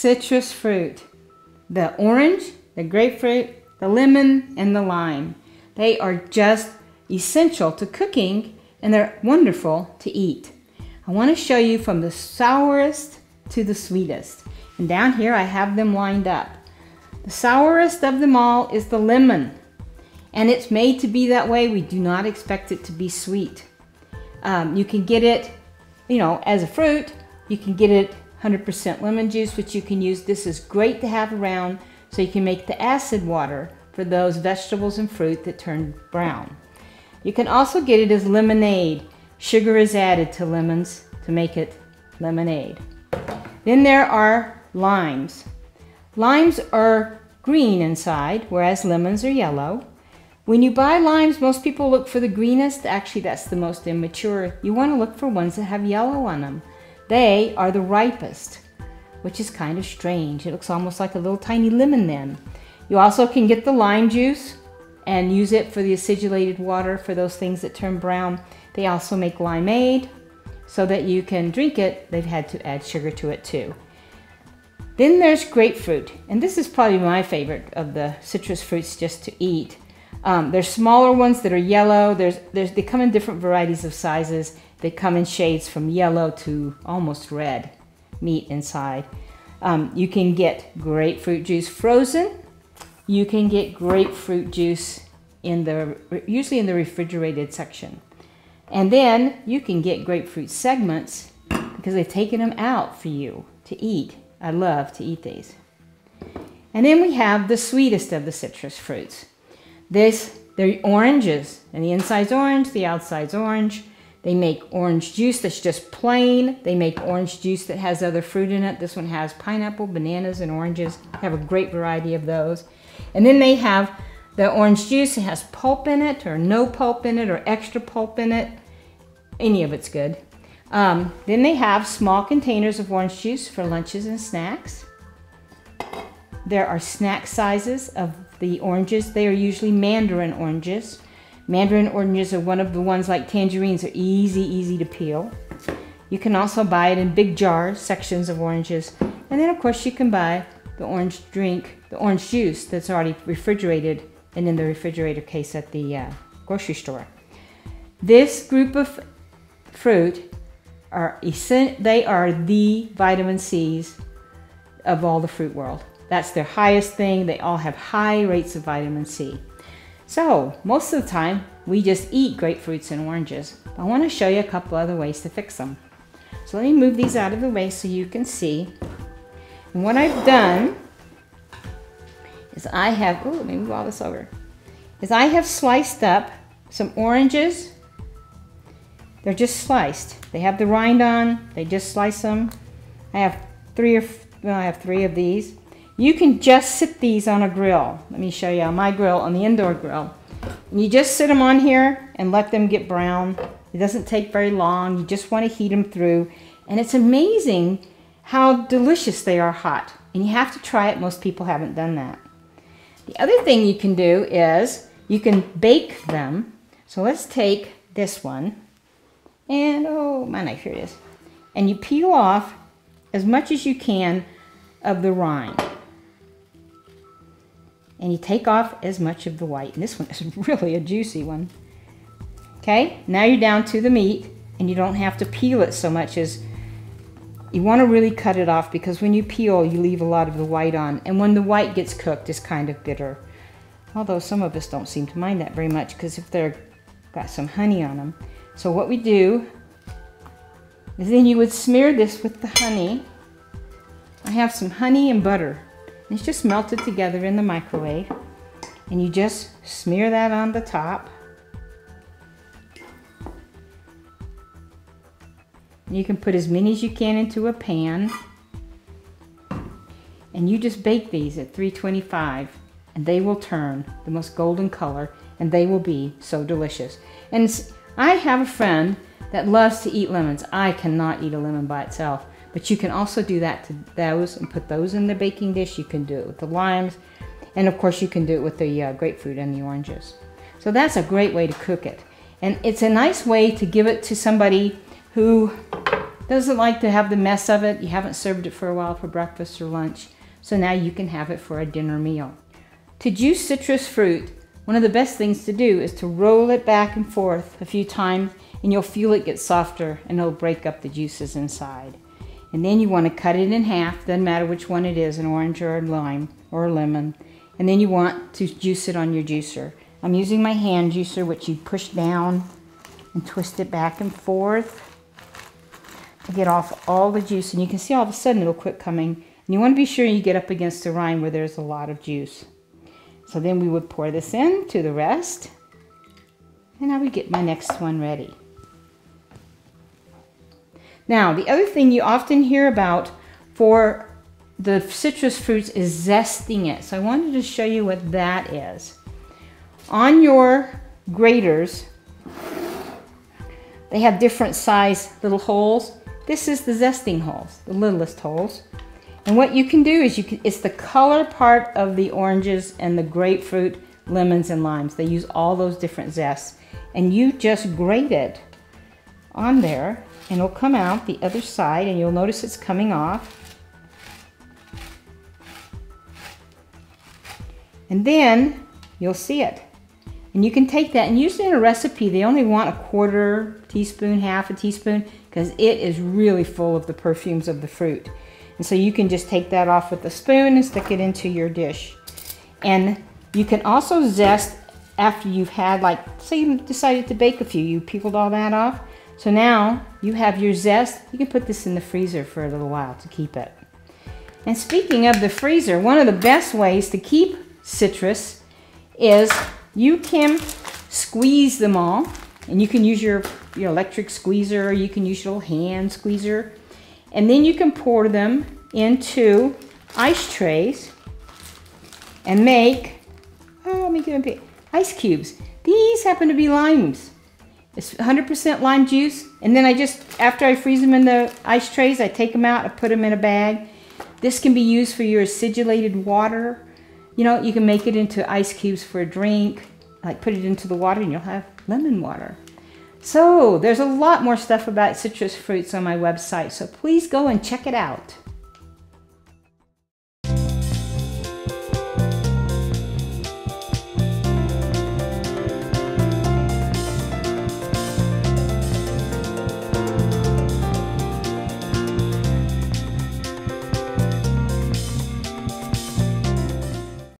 citrus fruit. The orange, the grapefruit, the lemon, and the lime. They are just essential to cooking, and they're wonderful to eat. I want to show you from the sourest to the sweetest. And down here I have them lined up. The sourest of them all is the lemon. And it's made to be that way. We do not expect it to be sweet. You can get it, as a fruit. You can get it 100% lemon juice, which you can use. This is great to have around so you can make the acid water for those vegetables and fruit that turn brown. You can also get it as lemonade. Sugar is added to lemons to make it lemonade. Then there are limes. Limes are green inside, whereas lemons are yellow. When you buy limes, most people look for the greenest. Actually, that's the most immature. You want to look for ones that have yellow on them. They are the ripest, which is kind of strange. It looks almost like a little tiny lemon then. You also can get the lime juice and use it for the acidulated water for those things that turn brown. They also make limeade so that you can drink it. They've had to add sugar to it too. Then there's grapefruit, and this is probably my favorite of the citrus fruits just to eat. There's smaller ones that are yellow. They come in different varieties of sizes. They come in shades from yellow to almost red meat inside. You can get grapefruit juice frozen. You can get grapefruit juice usually in the refrigerated section. And then you can get grapefruit segments because they've taken them out for you to eat. I love to eat these. And then we have the sweetest of the citrus fruits. They're oranges, and the inside's orange, the outside's orange. They make orange juice that's just plain. They make orange juice that has other fruit in it. This one has pineapple, bananas, and oranges. They have a great variety of those. And then they have the orange juice. It has pulp in it, or no pulp in it, or extra pulp in it. Any of it's good. Then they have small containers of orange juice for lunches and snacks. There are snack sizes of the oranges. They are usually mandarin oranges. Mandarin oranges are one of the ones like tangerines are easy to peel. You can also buy it in big jars, sections of oranges. And then of course you can buy the orange juice that's already refrigerated and in the refrigerator case at the grocery store. This group of fruit they are the vitamin C's of all the fruit world. That's their highest thing. They all have high rates of vitamin C. So most of the time we just eat grapefruits and oranges. I want to show you a couple other ways to fix them. So let me move these out of the way so you can see. And what I've done is let me move all this over. I have sliced up some oranges. They're just sliced. They have the rind on. They just slice them. I have three of these. You can just sit these on a grill. Let me show you on my grill, on the indoor grill. And you just sit them on here and let them get brown. It doesn't take very long. You just want to heat them through. And it's amazing how delicious they are hot. And you have to try it. Most people haven't done that. The other thing you can do is you can bake them. So let's take this one. And, oh, my knife, here it is. And you peel off as much as you can of the rind. And you take off as much of the white. And this one is really a juicy one. Okay, now you're down to the meat, and you don't have to peel it so much as you want to really cut it off, because when you peel, you leave a lot of the white on. And when the white gets cooked, it's kind of bitter. Although some of us don't seem to mind that very much, because if they've got some honey on them. So what we do is then you would smear this with the honey. I have some honey and butter. And it's just melted together in the microwave. And you just smear that on the top. You can put as many as you can into a pan. And you just bake these at 325. And they will turn the most golden color. And they will be so delicious. And I have a friend that loves to eat lemons. I cannot eat a lemon by itself. But you can also do that to those and put those in the baking dish. You can do it with the limes. And of course you can do it with the grapefruit and the oranges. So that's a great way to cook it. And it's a nice way to give it to somebody who doesn't like to have the mess of it. You haven't served it for a while for breakfast or lunch. So now you can have it for a dinner meal. To juice citrus fruit, one of the best things to do is to roll it back and forth a few times, and you'll feel it get softer and it'll break up the juices inside. And then you want to cut it in half, doesn't matter which one it is, an orange or a lime or a lemon. And then you want to juice it on your juicer. I'm using my hand juicer, which you push down and twist it back and forth to get off all the juice. And you can see all of a sudden it'll quit coming. And you want to be sure you get up against the rind where there's a lot of juice. So then we would pour this in to the rest. And I would get my next one ready. Now, the other thing you often hear about for the citrus fruits is zesting it. So I wanted to show you what that is. On your graters, they have different size little holes. This is the zesting holes, the littlest holes. And what you can do is it's the color part of the oranges and the grapefruit, lemons and limes. They use all those different zests. And you just grate it on there and it'll come out the other side and you'll notice it's coming off. And then you'll see it. And you can take that, and usually in a recipe they only want a quarter teaspoon, half a teaspoon, because it is really full of the perfumes of the fruit. And so you can just take that off with a spoon and stick it into your dish. And you can also zest after you've had, like, say you decided to bake a few, you peeled all that off. So now you have your zest. You can put this in the freezer for a little while to keep it. And speaking of the freezer, one of the best ways to keep citrus is you can squeeze them all. And you can use your electric squeezer, or you can use your little hand squeezer. And then you can pour them into ice trays and make, let me give them ice cubes. These happen to be limes. It's 100% lime juice. And then after I freeze them in the ice trays, I take them out, I put them in a bag. This can be used for your acidulated water. You know, you can make it into ice cubes for a drink, like put it into the water and you'll have lemon water. So there's a lot more stuff about citrus fruits on my website, so please go and check it out.